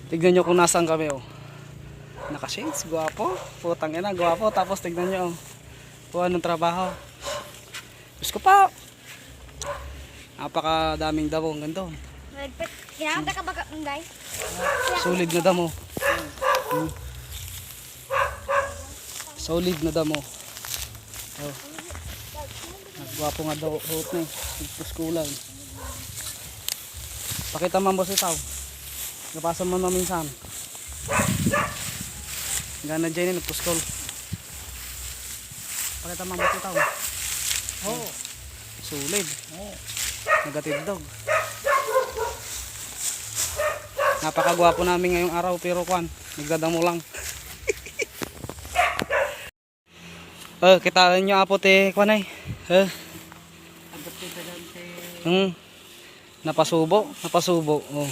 Tignan nyo kung nasaan kami oh. Naka-shades, guwapo. Putang ina, guwapo. Tapos tignan nyo oh. Kung anong trabaho. Diyos ko pa. Napakadaming damo. Ang ganda oh. Kinakanta ka ba guys? Solid na damo. Solid na damo. Oh. Nagwapo nga daw hot na eh. Nagpuskulan. Pakita mo boss itaw. Napasa mo na minsan. Gana dyan eh, nagpuskol. Pakita mo boss itaw. Oh. Solid. Oh. Nagatidog. Napakagwapo namin ngayong araw pero kwan, nagdadamo lang. Kita nyo apot eh, kwan ay. Napasubo. Oh.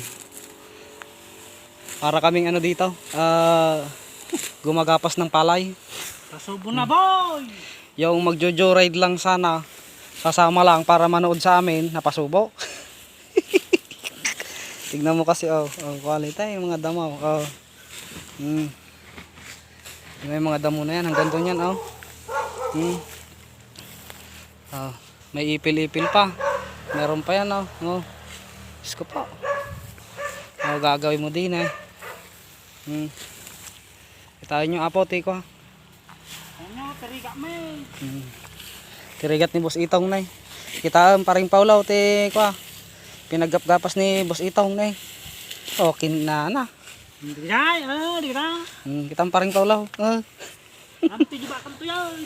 Para kaming ano dito, gumagapas ng palay. Pasubo na boy! Yung magjojo ride lang sana, sasama lang para manood sa amin, napasubo. Tignan mo kasi quality yung mga damo. May mga damo na yan, hanggang doon yan may ipil-ipil pa. Meron pa yan Diyos ko pa. Gagawin mo din eh. Kitain nyo apot ko. Ano, tarigat mo Tirigat ni Boss Itong na Kitaan paring paulaw ko. Pinaggapas ni Boss Itong na okay na. Hindi na, di ka. Kitaan paring paulaw. Ano tiji bakal to yan?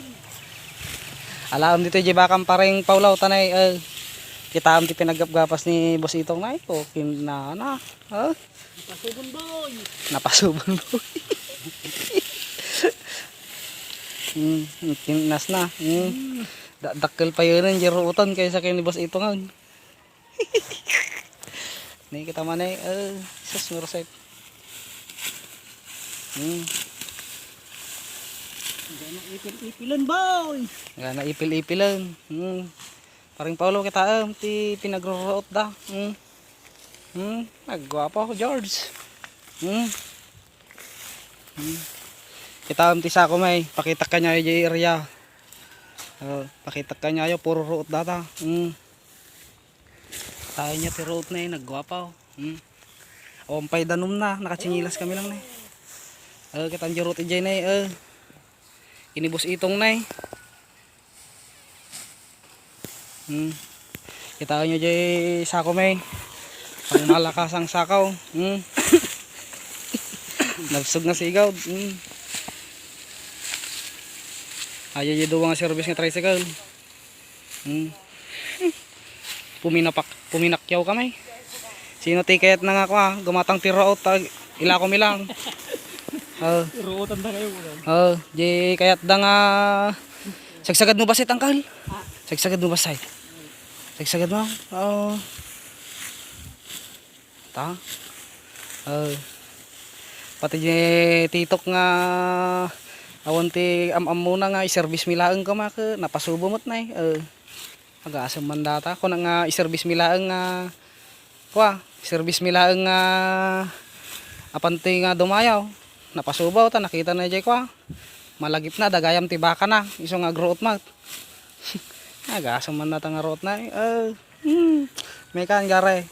Alam dito jibakang paring paulaw tanay kita am ti pinaggapas ni Boss Itong na okay na. Napasubon boy. Napasubon boy. Tinas na. Dakkel pa yun yung jeruutan kaysa kay ni Boss Itong Nih kita mana sus meresep. Gana ipil-ipilan boy. Gana ipil-ipilan. Paring Paulo kita ti pinagro-root da. Nagwapo ako George. Kita ti sa ko may pakita kanya yung area. Pakita kanya yo puro root data. Tayo niya ti root na nagwapo. Ompay danom na nakachinilas kami lang na. Kita ang root ijay na inibos itong na kita nyo dyan sako may pang malakas ang sakaw nabsog na sigaw ayaw nyo doon ang service ng tricycle puminakyaw kami sino tiket na nga ko gumatang tiro out ila ko milang Iruutan na kayo. Di kayat da nga sagsagad mo ba sa tangkal? Sagsagad mo ba sa? Sagsagad mo? Ta? Pati di titok nga awan ti am muna nga i-service milaeng ka maka napasubo mo't na aga-asam mandata ko na nga i-service milaeng nga service milaeng nga apanti nga dumayaw napasubaw ta nakita na jay ko malagip na dagayam ti baka na iso nga growth mat agasam man nata nga root na may kang gare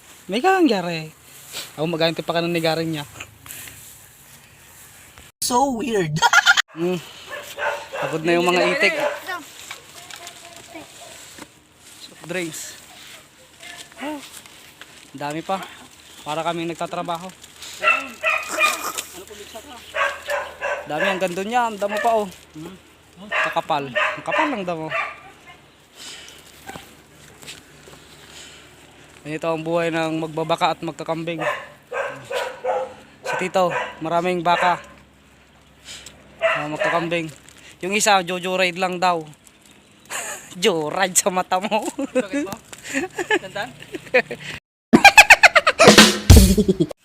ako magayon ti pakanan ni garing niya So weird. pagod na yung mga itik soft drinks dami pa para kaming nagtatrabaho dami ang ganda niya, ang damo pa kakapal, ang kapal lang damo. Ganito ang buhay ng magbabaka at magkakambing. Si Tito, maraming baka magkakambing. Yung isa, jojo ride lang daw. Jo ride sa mata mo. Bakit mo? Kantan?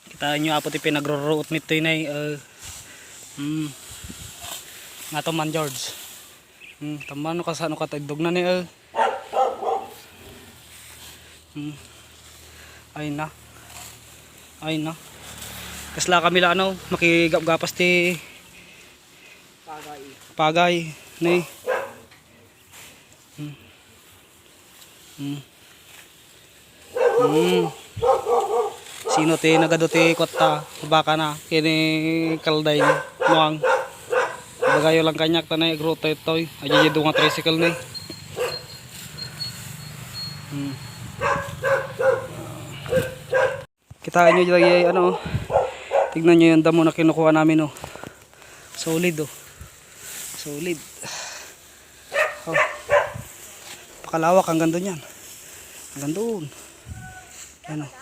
Kita nyo apot pinagro-root nito yun nga to man George tama no kasano katagdog na ni ay na Kasla kami la ano, makigapgapas ti pagay ni. Sino ti nagado ti kotta baka na kini kalday muang bagayo lang kanyak tanay gruto itoy aja do nga tricycle ni. Kitaan nyo dyan ano, tignan nyo yung damo na kinukuha namin oh. Solid oh. Solid. Oh. Pakalawak hanggang doon yan. Hanggang doon. Yan oh.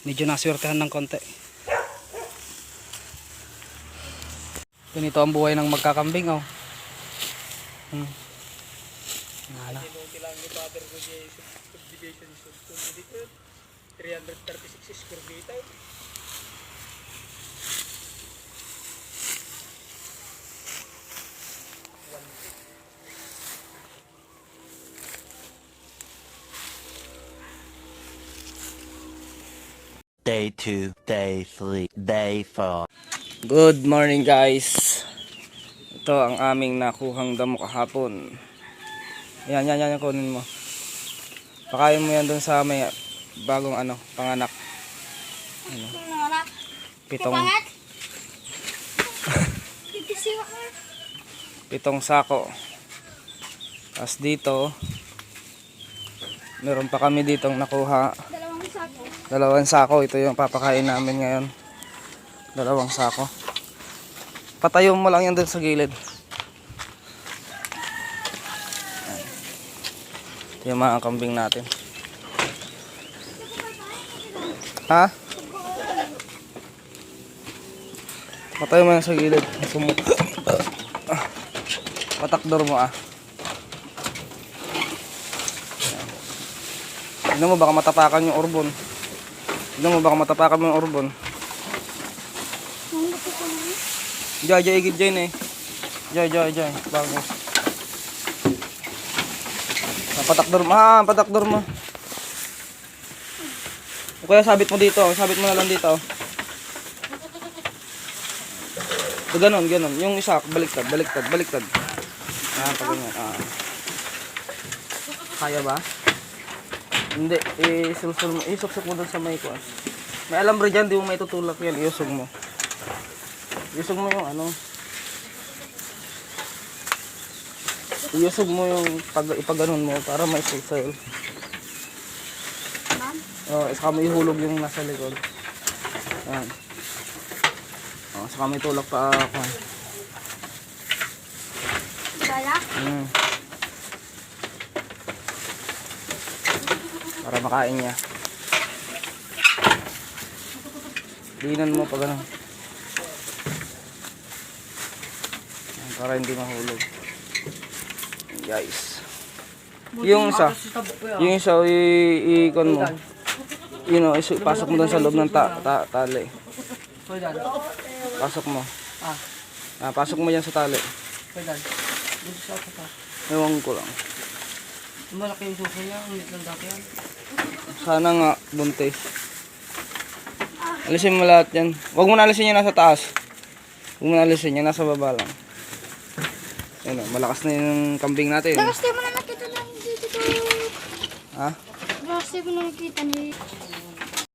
Medyo naswertehan ng konti. Ganito ang buhay ng magkakambing oh. Wala. 336 square meter. Day 2, day 3, day 4. Good morning guys. Ito ang aming nakuhang damo kahapon. Yan, kunin mo. Pakain mo yan dun sa may bagong ano, panganak. Ano, Anak. pitong, Pangat. Titisiwa ka. 7 sako. Tapos dito, meron pa kami ditong nakuha. 2 sako. 2 sako. Ito yung papakain namin ngayon. 2 sako. Patayo mo lang yan dun sa gilid. Ito yung mga kambing natin. Ha? Patayo mo yan sa gilid. Patakdor mo ah. Tignan mo baka matapakan yung orbon. Tignan mo baka matapakan mo yung orbon. Jay, igid dyan eh. Jay. Bago. Patakdor mo. Patakdor mo. O kaya sabit mo dito. Sabit mo na lang dito. So, ganon. Yung isa, baliktad. Pag ganyan. Kaya ba? Hindi. Isuksok mo doon sa may kuas. May alambre dyan. Di mo may tutulak yan. Iusog mo. Iusog mo yung ano. Iusog mo yung ipaganon mo para may sulsel. Saka mo ihulog yung nasa likod. Ayan. Saka may tulak pa ako. Bala. Para makain niya. Dinan mo pag ano. Para hindi mahulog. Guys. Yung isa i-ikon mo. Pasok mo doon sa loob ng tali. Pasok mo. Pasok mo yan sa tali. Ewan ko lang. Malaki yung suso niya, ulit ng daki yan. Sana nga buntis. Alisin mo lahat yan. Huwag mo na alisin yan nasa taas. Huwag mo na alisin yan nasa baba lang. Ayun, malakas na yung kambing natin. Last time mo na nakita na hindi dito. Ha? Last time mo na nakita ni